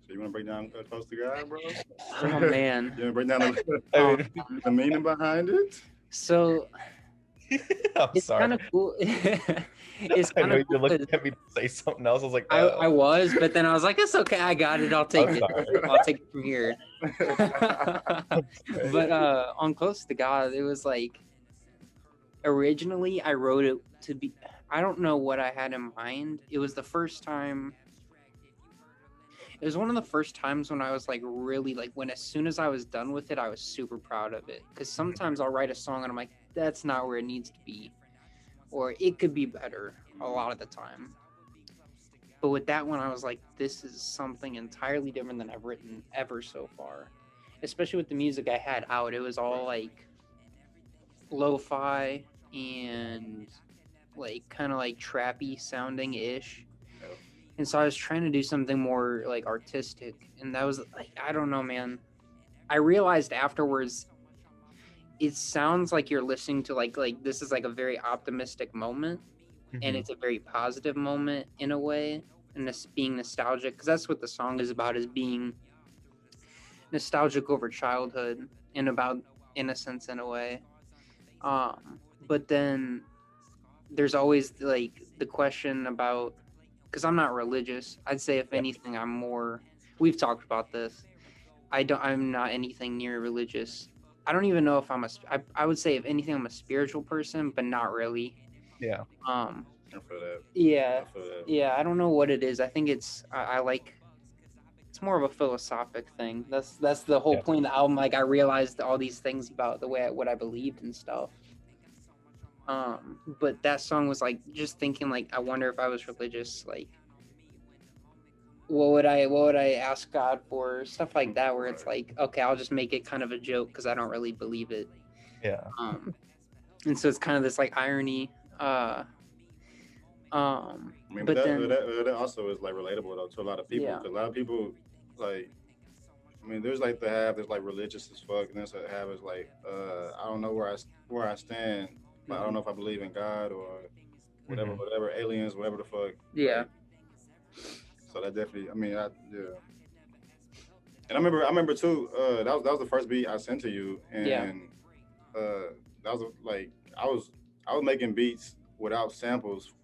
So you want to break down Close to God, bro? Oh man. You want to break down I Um, mean, the meaning behind it? so I'm it's sorry. kind of cool. It's I kind know of you're cool looking 'cause at me to say something else. I was like, I was, but then I was like, it's okay. I got it. I'll take I'm it. sorry. I'll take it from here. I'm sorry. But on Close to God, it was like originally I wrote it to be. I don't know what I had in mind. It was the first time. It was one of the first times when I was like really like when as soon as I was done with it, I was super proud of it. Because sometimes I'll write a song and I'm like, that's not where it needs to be, or it could be better a lot of the time. But with that one, I was like, this is something entirely different than I've written ever so far. Especially with the music I had out, it was all like lo-fi and like kind of like trappy sounding ish. And so I was trying to do something more like artistic, and that was like I don't know, man. I realized afterwards it sounds like you're listening to like this is like a very optimistic moment, and Mhm. it's a very positive moment in a way, and this being nostalgic because that's what the song is about, is being nostalgic over childhood and about innocence in a way. But then there's always like the question about, because I'm not religious. I'd say if Yeah. anything, I'm more. We've talked about this. I'm not anything near religious. I don't even know if I would say if anything, I'm a spiritual person, but not really. Yeah. Um, I feel that. yeah, I feel that. yeah. I don't know what it is. I think I like. It's more of a philosophic thing. That's the whole Yeah. point of the album. Like I realized all these things about the way what I believed and stuff. But that song was like just thinking like I wonder if I was religious, like what would I ask God for, stuff like that, where it's like okay, I'll just make it kind of a joke because I don't really believe it. Yeah. Um, and so it's kind of this like irony. Uh, I mean, but but then that also is like relatable though to a lot of people yeah, because a lot of people like. I mean, there's like the half that's like religious as fuck, and there's a half is like, I don't know where I stand. Like, I don't mhm, know if I believe in God or Hmm. whatever aliens, whatever the fuck. yeah, Like, so that definitely. I mean, yeah. And I remember too. That was the first beat I sent to you, yeah, and that was like I was making beats without samples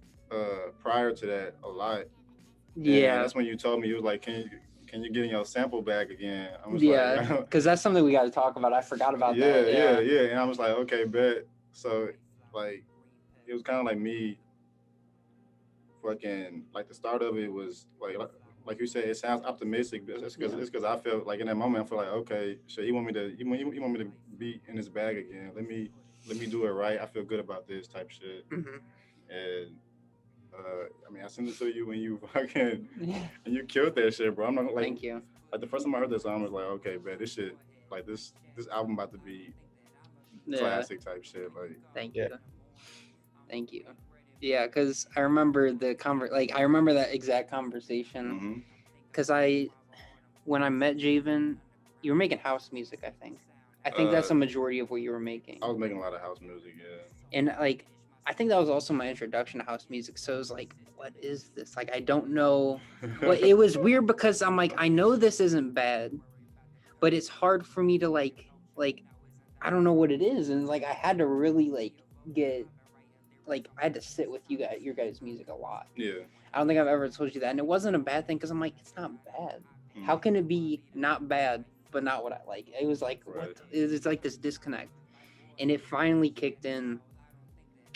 prior to that a lot, and yeah, that's when you told me you was like, can you get in your sample bag again? I was like, yeah. Because that's something we got to talk about. I forgot about yeah, that. yeah, Yeah. yeah, and I was like, okay, bet. So like it was kind of like me fucking like the start of it was like you said, it sounds optimistic, but Yeah. it's because I felt like in that moment I feel like okay, so you want me to be in this bag again. Let me do it right. I feel good about this type shit. Hmm. And I mean I sent it to you when you fucking Yeah. and you killed that shit, bro. I'm not Thank you. like the first time I heard this song I was like, okay, man, this shit like this album about to be Yeah. classic type shit. Like Thank Yeah. you. Thank you. Yeah, because I remember I remember that exact conversation. hmm Because when I met Javen, you were making house music. I think uh that's a majority of what you were I making, was making a lot of house music, yeah. and like I think that was also my introduction to house music. So it was like, what is this? Like I don't know. Well, it was weird because I'm like, I know this isn't bad, but it's hard for me to like I don't know what it is, and like I had to really get I had to sit with your guys' music a lot. Yeah. I don't think I've ever told you that, and it wasn't a bad thing because I'm like, it's not bad. How Mm, can it be not bad but not what I like? It was like right. it's like this disconnect, and it finally kicked in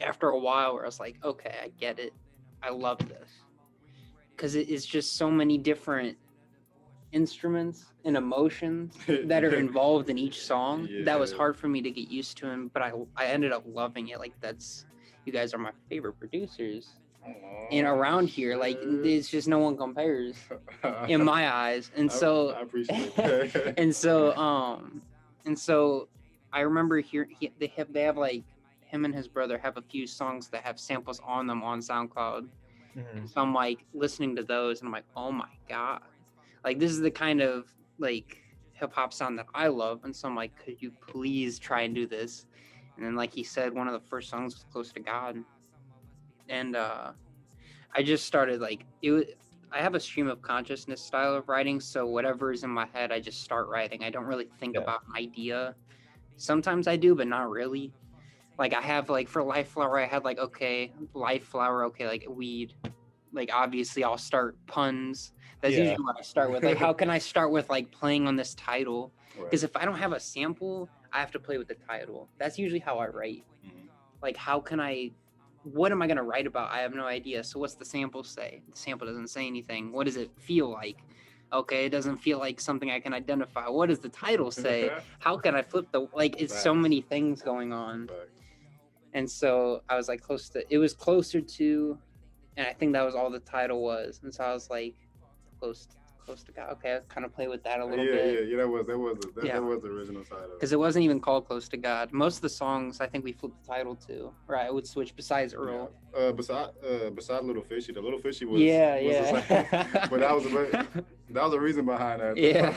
after a while where I was like, okay, I get it. I love this because it is just so many different instruments and emotions that are involved in each song that was Yeah. hard for me to get used to, and but I ended up loving it. Like that's you guys are my favorite producers. And Aw, around here, like shit. it's just no one compares in my eyes. And I, so I appreciate that. and so and so I remember here they have like him and his brother have a few songs that have samples on them on SoundCloud. Hmm. And so I'm like listening to those and I'm like, oh my god. Like this is the kind of like hip hop sound that I love. And so I'm like, could you please try and do this? And then like he said, one of the first songs was Close to God. And I just started like it was I have a stream of consciousness style of writing, so whatever is in my head, I just start writing. I don't really think Yeah. about an idea. Sometimes I do, but not really. Like I have like for Life Flower, I had like okay, Life Flower, okay, like weed. Like obviously I'll start puns. That's Yeah. usually what I start with. Like how can I start with like playing on this title? Because Right. if I don't have a sample, I have to play with the title. That's usually how I write. Mhm. Like how can I what am I gonna write about? I have no idea. So what's the sample say? The sample doesn't say anything. What does it feel like? Okay, it doesn't feel like something I can identify. What does the title say? How can I flip the like it's so Facts. many things going on. Facts. And so I was like it was closer to, and I think that was all the title was. And so I was like close to God. Okay, I kind of play with that a little bit. Yeah. That was Yeah. that was the original title. Because it wasn't even called Close to God. Most of the songs I think we flipped the title to, or I would switch besides Earl. Beside Little Fishy, the Little Fishy was Yeah, was the yeah. same. But that was the reason behind that. Yeah.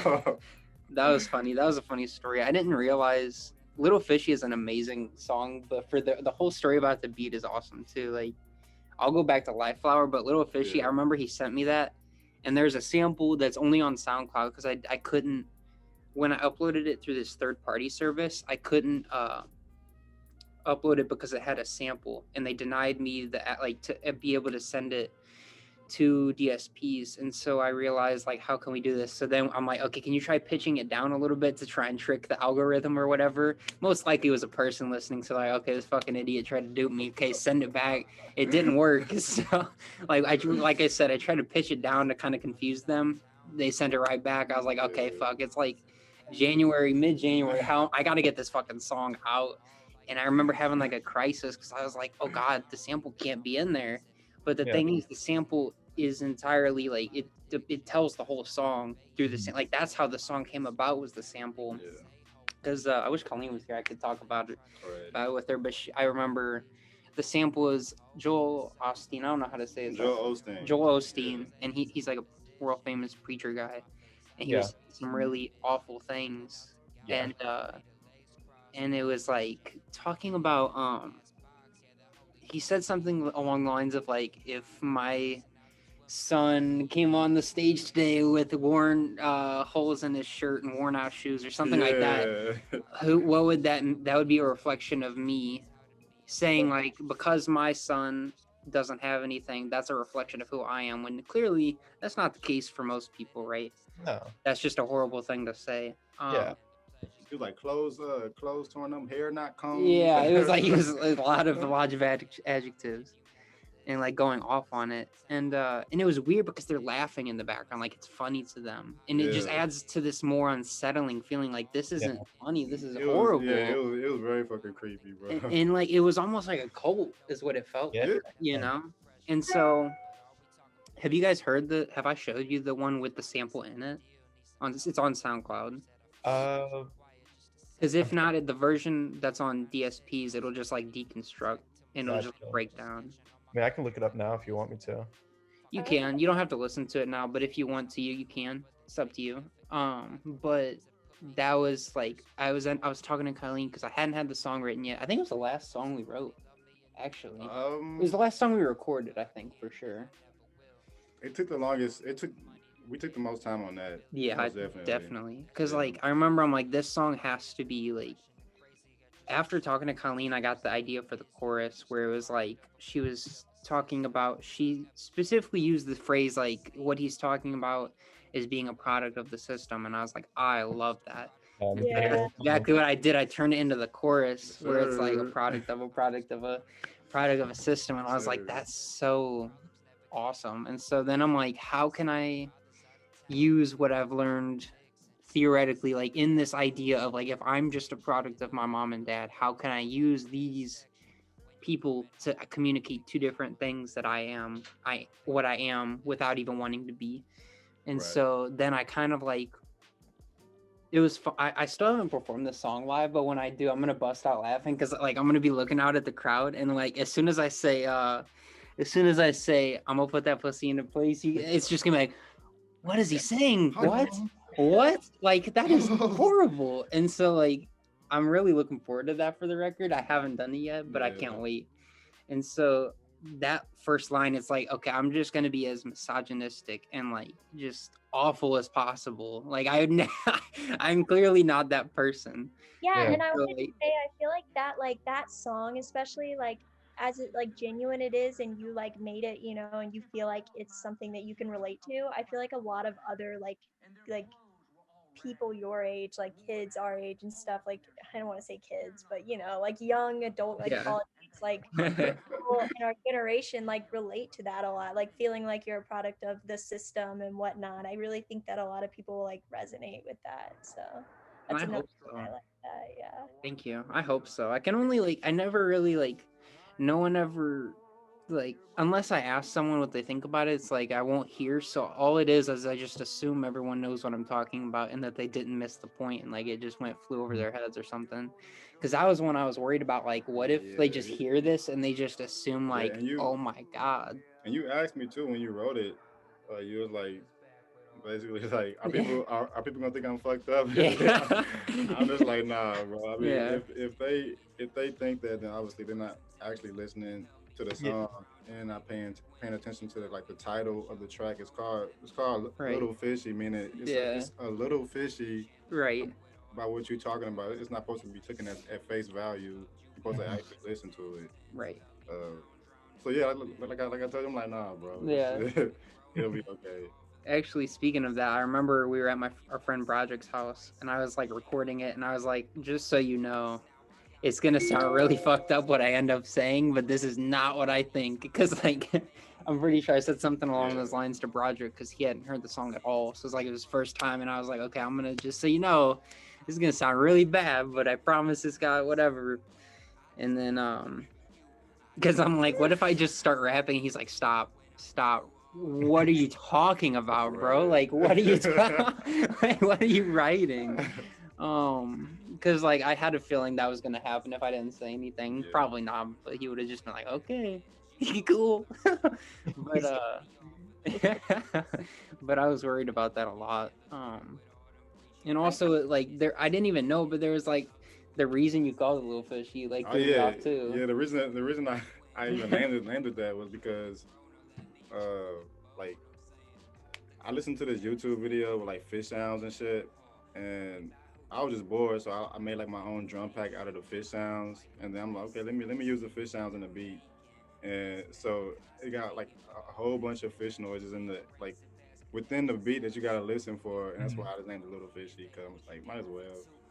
That was funny. That was a funny story. I didn't realize Little Fishy is an amazing song, but for the whole story about the beat is awesome too. Like I'll go back to Life Flower, but Little Fishy, Yeah. I remember he sent me that, and there's a sample that's only on SoundCloud because I couldn't when I uploaded it through this third party service, I couldn't upload it because it had a sample, and they denied me the like to be able to send it to DSPs. And so I realized like how can we do this? So then I'm like, okay, can you try pitching it down a little bit to try and trick the algorithm or whatever? Most likely it was a person listening, so like, okay, this fucking idiot tried to dupe me. Okay, send it back. It didn't work. So like I said, I tried to pitch it down to kind of confuse them. They sent it right back. I was like, okay, fuck, it's like mid-January, how I gotta get this fucking song out. And I remember having like a crisis because I was like, oh god, the sample can't be in there. But the Yeah. thing is, the sample is entirely like it tells the whole song through the like that's how the song came about, was the sample. Yeah. Because I wish Colleen was here, I could talk about it Right. with her, but I remember the sample is Joel Osteen. I don't know how to say his last Joel name. Osteen. Joel Osteen, and he's like a world famous preacher guy, and he Yeah. was saying some really awful things. Yeah. And it was like talking about he said something along the lines of like, if my son came on the stage today with worn holes in his shirt and worn out shoes or something like that, what would that would be a reflection of me saying like, because my son doesn't have anything, that's a reflection of who I am, when clearly that's not the case for most people, right? No. That's just a horrible thing to say. Yeah. He was like clothes torn up, hair not combed. Yeah, it was like he was a lot of adjectives and like going off on it, and it was weird because they're laughing in the background, like it's funny to them, and it just Yeah. adds to this more unsettling feeling, like this isn't funny, this is It was- horrible. it was very fucking creepy, bro. And like it was almost like a cult is what it felt Yeah. like, you know. And so have you guys heard have I showed you the one with the sample in it? It's on SoundCloud. Uh, Because if not, the version that's on DSPs, it'll just like deconstruct and it'll just Gotcha. break down. I mean, I can look it up now if you want me to. You can. You don't have to listen to it now, but if you want to, you can. It's up to you. But that was like I was talking to Colleen because I hadn't had the song written yet. I think it was the last song we wrote. Actually, it was the last song we recorded. I think for sure. It took the longest. We took the most time on that. Yeah, most definitely. Because Yeah. like I remember, I'm like, this song has to be like. After talking to Colleen, I got the idea for the chorus where it was like she was talking about. She specifically used the phrase like what he's talking about is being a product of the system, and I was like, I love that. Yeah. That's exactly what I did. I turned it into the chorus where it's like a Sir. product of a system, and I was like, Sir. that's so awesome. And so then I'm like, how can I use what I've learned theoretically, like in this idea of like, if I'm just a product of my mom and dad, how can I use these people to communicate two different things that I am without even wanting to be. And Right. so then I kind of like, it was I still haven't performed this song live, but when I do, I'm gonna bust out laughing because like I'm gonna be looking out at the crowd, and like as soon as I say I'm gonna put that pussy into place, it's just gonna be like, what is he saying? What? Like that is horrible. And so like I'm really looking forward to that for the record. I haven't done it yet, but I can't Yeah. wait. And so that first line, it's like, okay, I'm just gonna be as misogynistic and like just awful as possible. Like I'm clearly not that person. Yeah, Yeah. and I So, wanted to say, I feel like that song, especially like as it like genuine it is, and you like made it, you know, and you feel like it's something that you can relate to. I feel like a lot of other like people your age, like kids our age and stuff, like I don't want to say kids, but you know, like young adult, like yeah. college age, like people in our generation like relate to that a lot, like feeling like you're a product of the system and whatnot. I really think that a lot of people like resonate with that. So And that's I another hope thing so. I like that. Yeah. Thank you. I hope so. I can only like I never really like no one ever like unless I ask someone what they think about it, it's like I won't hear. So all it is I just assume everyone knows what I'm talking about and that they didn't miss the point and like it just went flew over their heads or something. Because that was when I was worried about like what if they just Yeah, hear this and they just assume yeah, like, oh my god. and you asked me too when you wrote it. You was like, basically like, Yeah. are people gonna think I'm fucked up? Yeah. I'm just like, nah, bro. I mean, Yeah. if they think that, then obviously they're not actually listening to the Yeah. song and not paying attention to like the title of the track. It's called Right. Little Fishy, meaning Yeah. it's a little fishy Right. about what you're talking about. It's not supposed to be taken as at face value. You're supposed to Mhm. actually listen to it. Right. Uh, so yeah, like I told you, I'm like, nah, bro, Yeah. it'll be okay. Actually, speaking of that, I remember we were at our friend Broderick's house, and I was like recording it, and I was like, just so you know, it's gonna sound really fucked up what I end up saying, but this is not what I think, because like, I'm pretty sure I said something along Yeah. those lines to Broderick because he hadn't heard the song at all, so it was like it was his first time, and I was like, okay, I'm gonna just so you know, this is gonna sound really bad, but I promise this guy whatever, and then because I'm like, what if I just start rapping? He's like, stop, stop. What are you talking about, bro? Right. Like, what are you like, what are you writing? Because like I had a feeling that was gonna happen if I didn't say anything. Yeah. Probably not, but he would have just been like, okay, cool. But but I was worried about that a lot. And also like there, I didn't even know, but there was like the reason you called it little fish. You like Oh threw me yeah, off too. yeah. The reason I even named it that was because like I listened to this YouTube video with like fish sounds and shit, and I was just bored, so I made like my own drum pack out of the fish sounds, and then I'm like, okay, let me use the fish sounds in the beat, and so it got like a whole bunch of fish noises in the like within the beat that you gotta listen for, and that's Mhm. why I just named it Little Fishy because I'm just like, might as well.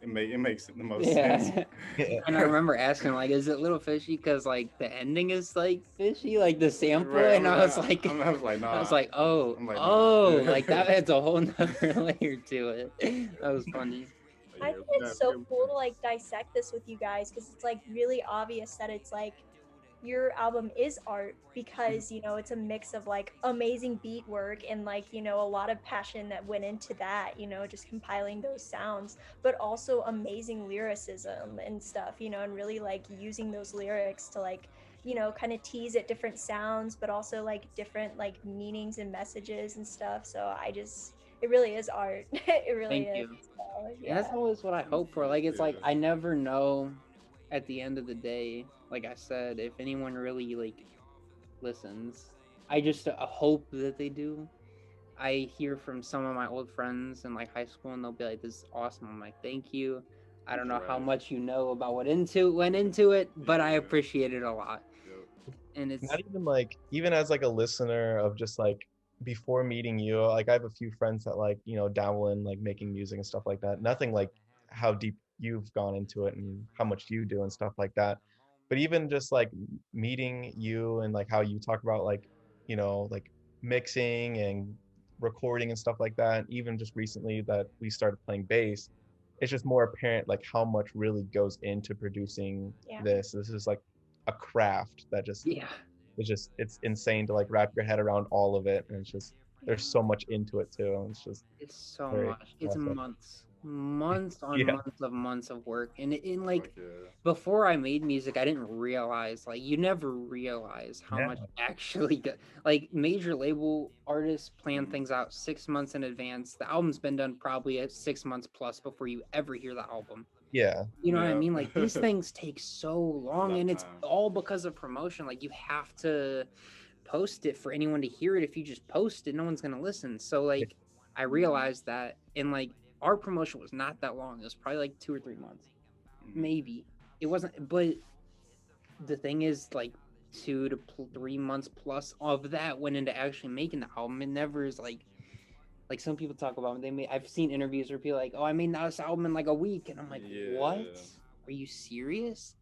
It makes the most sense. Yeah. Yeah. And I remember asking like, is it little fishy? Because like the ending is like fishy, like the sample. Right. And I was like, I was like, I was nah. like, oh, I'm like, nah. oh, like Like, that adds a whole nother layer to it. That was funny. I yeah, think we it's got so cool to like dissect this with you guys because it's like really obvious that it's like your album is art because you know it's a mix of like amazing beat work and like you know a lot of passion that went into that, you know, just compiling those sounds, but also amazing lyricism and stuff, you know, and really like using those lyrics to like, you know, kind of tease at different sounds but also like different like meanings and messages and stuff. So I just, it really is art. It really Thank is. you. So, And that's yeah. always what I hope for. Like, it's like yeah. I never know at the end of the day, like I said, if anyone really like listens. I just hope that they do. I hear from some of my old friends in like high school, and they'll be like, "This is awesome." I'm like, "Thank you." I don't know how Right. much you know about what into went into it, but I Yeah. appreciate it a lot. Yep. And Not it's even like, even as like a listener of just like before meeting you, like I have a few friends that like, dabble in like making music and stuff like that. Nothing like how deep you've gone into it and how much you do and stuff like that. But even just like meeting you and like how you talk about like, like mixing and recording and stuff like that, even just recently that we started playing bass, it's just more apparent like how much really goes into producing Yeah. this. This is like a craft that just yeah, it's insane to like wrap your head around all of it, and it's just there's so much into it too, and it's just it's so very much. It's impressive. months. months on Yeah. months of work, and Fuck like yeah. before I made music, I didn't realize, like, you never realize how Yeah. much actually like major label artists plan Mhm. things out 6 months in advance. The album's been done probably at 6 months plus before you ever hear the album. Yeah. You know what I Yeah. mean? Like these things take so A long, lot of and it's time. all because of promotion. Like you have to post it for anyone to hear it. If you just post it, no one's gonna listen. So like I realized that, and like our promotion was not that long. It was probably like 2 or 3 months, Mhm. maybe. It wasn't, but the thing is, like 2 to 3 months plus of that went into actually making the album. It never is like some people talk about. I've seen interviews where people are like, "Oh, I made this album in like a week," and I'm like, "What? Yeah. Are you serious?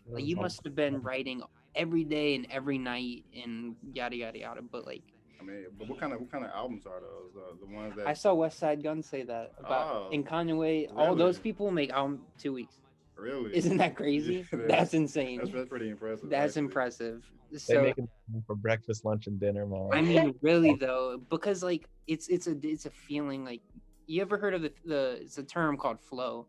Like you Mhm. must have been writing every day and every night and yada yada yada." But like I mean, but what kind of albums are those? The ones I that. saw West Side Gun say that about Oh, in Kanye. All really? those people make album 2 weeks. Really? Isn't that Yeah, crazy? that's That's insane. that's pretty impressive, That's actually. impressive. They So make it for breakfast, lunch, and dinner, man. I mean, really though, because like it's a feeling. Like you ever heard of the it's a term called flow.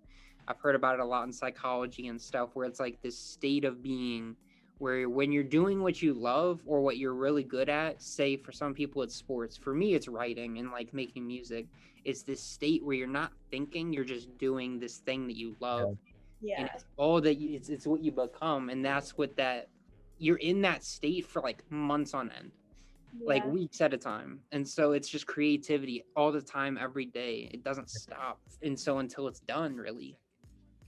I've heard about it a lot in psychology and stuff, where it's like this state of being where when you're doing what you love or what you're really good at, say for some people it's sports, for me it's writing and like making music. It's this state where you're not thinking, you're just doing this thing that you love, and Yeah. it's all that it's what you become, and that's what that you're in that state for like months on end, like Yeah. weeks at a time. And so it's just creativity all the time, every day. It doesn't stop. And so until it's done, really.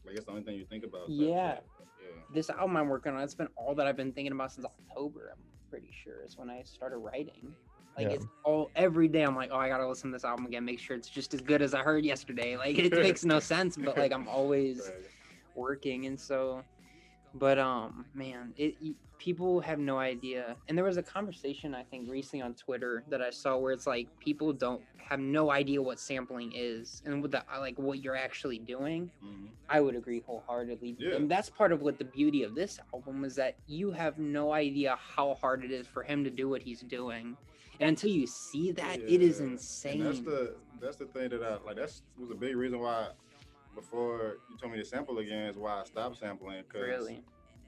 Like it's the only thing you think about, type Yeah. shit. Yeah. This album I'm working on, it's been all that I've been thinking about since October, I'm pretty sure, is when I started writing. Like Yeah. it's all every day I'm like, oh, I gotta listen to this album again, make sure it's just as good as I heard yesterday. Like it makes no sense, but like I'm always Right. working. And so but man, people have no idea. And there was a conversation I think recently on Twitter that I saw where it's like people don't have no idea what sampling is and what the like what you're actually doing. Mhm. I would agree wholeheartedly. Yeah. And that's part of what the beauty of this album is, that you have no idea how hard it is for him to do what he's doing. And until you see that, it is Yeah. insane. And that's the thing that I like. That's was a big reason why before you told me to sample again is why I stopped sampling, because Really.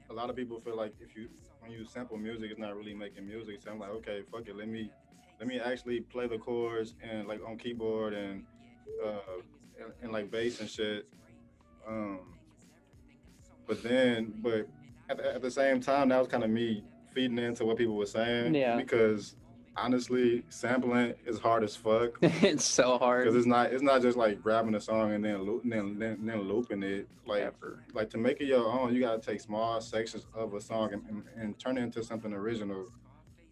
a lot of people feel like if you when you sample music, it's not really making music. So I'm like, okay, fuck it, let me actually play the chords and like on keyboard and like bass and shit. Um, but at the same time, that was kind of me feeding into what people were saying, Yeah. because honestly, sampling is hard as fuck. It's so hard. Because it's not just like grabbing a song and then then looping it. Like Ever. like to make it your own, you gotta take small sections of a song and turn it into something original,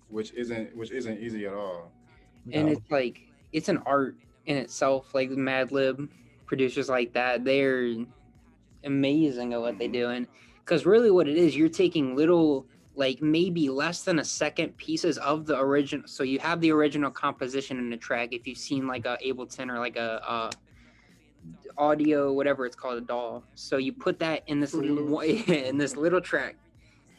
which isn't easy at all. And Yeah. it's like it's an art in itself. Like Mad Lib, producers like that, they're amazing at what they Mhm. do. And because really what it is, you're taking little, like maybe less than a second pieces of the original. So you have the original composition in the track. If you've seen like a Ableton or like a audio, whatever it's called, a DAW. So you put that in this Fruity Loops. in this little track.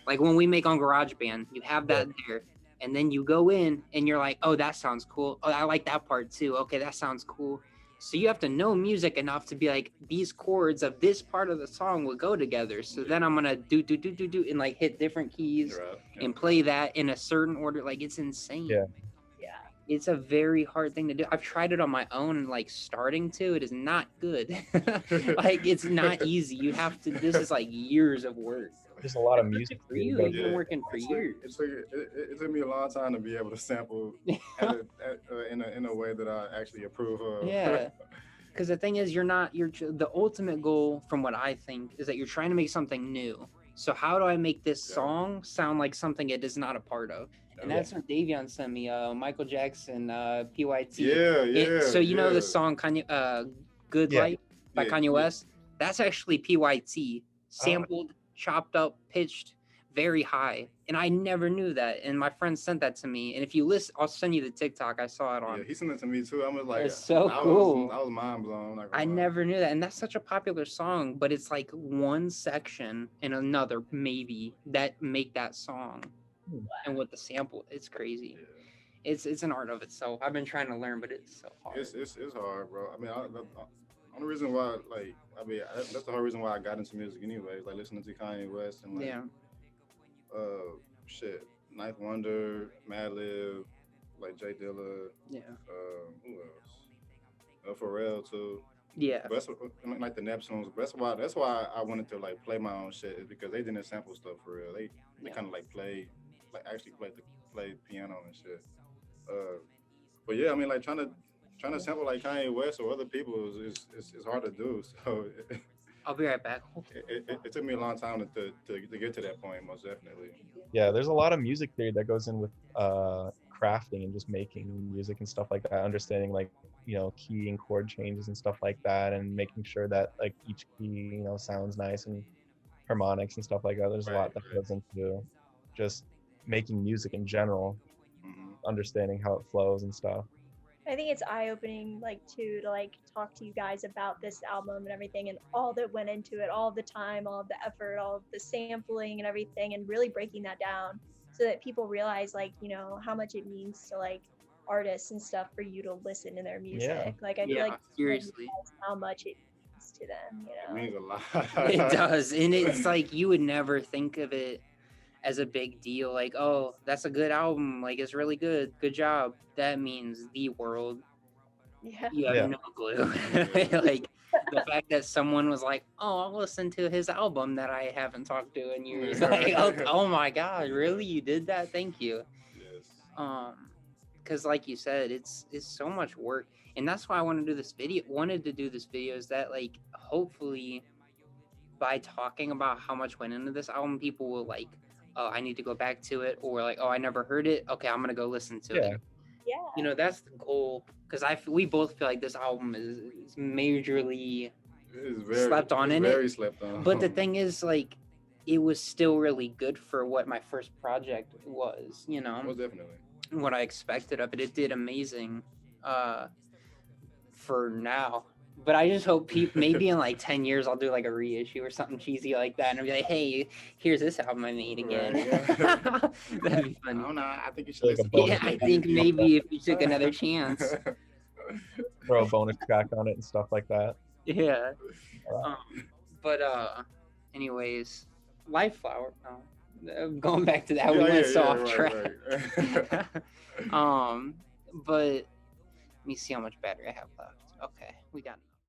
Like when we make on GarageBand, you have that there, and then you go in and you're like, oh, that sounds cool. Oh, I like that part too. Okay, that sounds cool. So you have to know music enough to be like, these chords of this part of the song will go together. So then I'm gonna do and like hit different keys Right. Yeah. and play that in a certain order. Like it's insane. Yeah. Yeah. It's a very hard thing to do. I've tried it on my own and like starting to, it is not good. Like it's not easy. You have to, this is like years of work. There's a lot of music For to you, go you've through. been working for It took, years. it took me a long time to be able to sample in a way that I actually approve of. Yeah. Because the thing is, the ultimate goal, from what I think, is that you're trying to make something new. So how do I make this Yeah. song sound like something it is not a part of? And Yeah. that's what Davion sent me, Michael Jackson, PYT. Yeah. So you know yeah. the song Good Yeah. Life by Yeah, Kanye yeah. West? That's actually PYT, sampled, chopped up, pitched very high. And I never knew that. And my friend sent that to me. And if you listen, I'll send you the TikTok. I saw it on. Yeah, he sent it to me too. I was like, It's so cool. I was mind blown. Not gonna I lie. never knew that. And that's such a popular song, but it's like one section and another maybe that make that song. And with the sample, it's crazy. Yeah. It's an art of itself. I've been trying to learn, but it's so hard. It's hard, bro. I mean, only reason why, like, I mean, that's the whole reason why I got into music anyways. Like listening to Kanye West and like, Yeah. shit, Ninth Wonder, Madlib, like Jay Dilla, Yeah. who else? Pharrell too. Yeah. But that's like the Neptunes. But that's why I wanted to like play my own shit is because they didn't sample stuff for real. They Yeah. kind of like actually play piano and shit. Uh, but yeah, I mean like trying to sample like Kanye West or other people is hard to do. So I'll be right back. it took me a long time to get to that point, most definitely. Yeah, there's a lot of music theory that goes in with crafting and just making music and stuff like that, understanding like, key and chord changes and stuff like that, and making sure that like each key, sounds nice, and harmonics and stuff like that. There's a lot Right, that right. goes into just making music in general, Hmm. understanding how it flows and stuff. I think it's eye-opening, like, too, to like talk to you guys about this album and everything, and all that went into it, all of the time, all of the effort, all of the sampling and everything, and really breaking that down so that people realize, like, how much it means to like artists and stuff for you to listen to their music. Like, I feel Yeah, like you seriously. realize how much it means to them. It means a lot. It does. And it's like you would never think of it as a big deal. Like, oh, that's a good album. Like, it's really good. Good job. That means the world. Yeah. You have Yeah. no clue. Like, the fact that someone was like, oh, I'll listen to his album that I haven't talked to in years. Like, oh my God, really? You did that? Thank you. Yes. Because like you said, it's so much work. And that's why I wanted to do this video is that like hopefully by talking about how much went into this album, people will like, oh, I need to go back to it, or like, oh, I never heard it. Okay, I'm gonna go listen to it. Yeah. That's the goal. Because we both feel like this album is majorly It's very slept on it's in very it. slept on. But the thing is, like, it was still really good for what my first project was. most definitely. What I expected of it. It did amazing. For now. But I just hope maybe in like 10 years I'll do like a reissue or something cheesy like that and I'll be like, hey, here's this album I made again. Right. That'd be I funny. don't know. I think you should Like a listen to bonus Yeah, I it. think maybe if you took another chance. Throw a bonus track on it and stuff like that. Yeah. But anyways, Life Flower. Going back to that, we went so off track. Right. But let me see how much battery I have left. Okay, we got enough.